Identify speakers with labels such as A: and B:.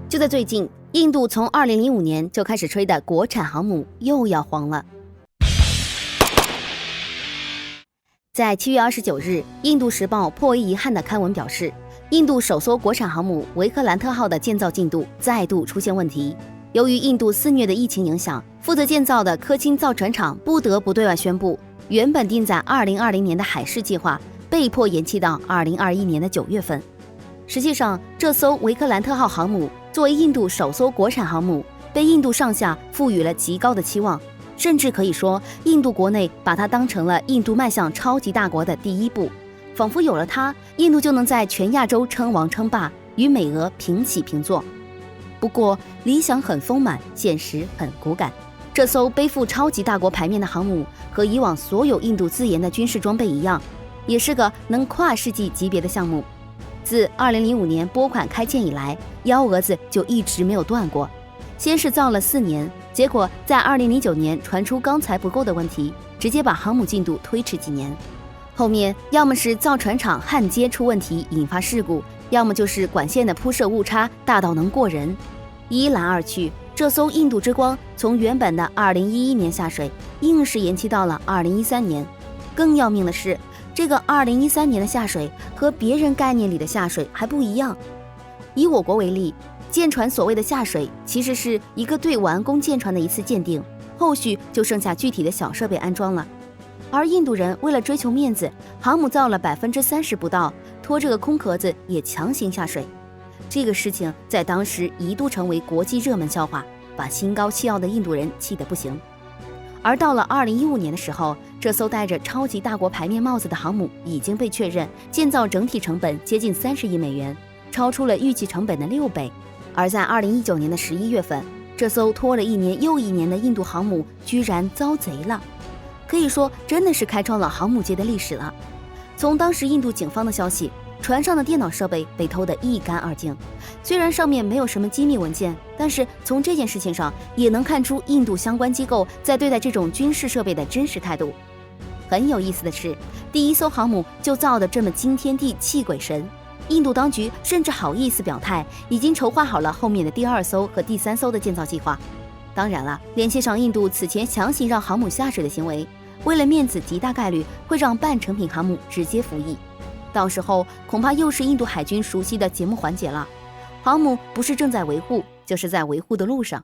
A: 就在最近，印度从2005年就开始吹的国产航母又要黄了。在7月29日，印度时报颇为遗憾地刊文表示，印度首艘国产航母维克兰特号的建造进度再度出现问题。由于印度肆虐的疫情影响，负责建造的科钦造船厂不得不对外宣布，原本定在2020年的海试计划被迫延期到2021年的9月份。实际上，这艘维克兰特号航母作为印度首艘国产航母，被印度上下赋予了极高的期望，甚至可以说，印度国内把它当成了印度迈向超级大国的第一步，仿佛有了它，印度就能在全亚洲称王称霸，与美俄平起平坐。不过，理想很丰满，现实很骨感。这艘背负超级大国牌面的航母，和以往所有印度自研的军事装备一样，也是个能跨世纪级别的项目。自2005年拨款开建以来，幺蛾子就一直没有断过。先是造了4年，结果在2009年传出钢材不够的问题，直接把航母进度推迟几年。后面要么是造船厂焊接出问题引发事故，要么就是管线的铺设误差大到能过人。一来二去，这艘印度之光从原本的2011年下水，硬是延期到了2013年。更要命的是，这个2013年的下水和别人概念里的下水还不一样。以我国为例，舰船所谓的下水，其实是一个对完工舰船的一次鉴定，后续就剩下具体的小设备安装了。而印度人为了追求面子，航母造了30%不到，拖这个空壳子也强行下水。这个事情在当时一度成为国际热门笑话，把心高气傲的印度人气得不行。而到了2015年的时候，这艘戴着超级大国牌面帽子的航母已经被确认建造整体成本接近30亿美元，超出了预计成本的6倍。而在2019年的11月份，这艘拖了1年又1年的印度航母居然遭贼了，可以说真的是开创了航母界的历史了。从当时印度警方的消息，船上的电脑设备被偷得一干二净。虽然上面没有什么机密文件，但是从这件事情上也能看出印度相关机构在对待这种军事设备的真实态度。很有意思的是，第一艘航母就造得这么惊天地泣鬼神，印度当局甚至好意思表态，已经筹划好了后面的第2艘和第3艘的建造计划。当然了，联系上印度此前强行让航母下水的行为，为了面子极大概率会让半成品航母直接服役。到时候恐怕又是印度海军熟悉的节目环节了，航母不是正在维护，就是在维护的路上。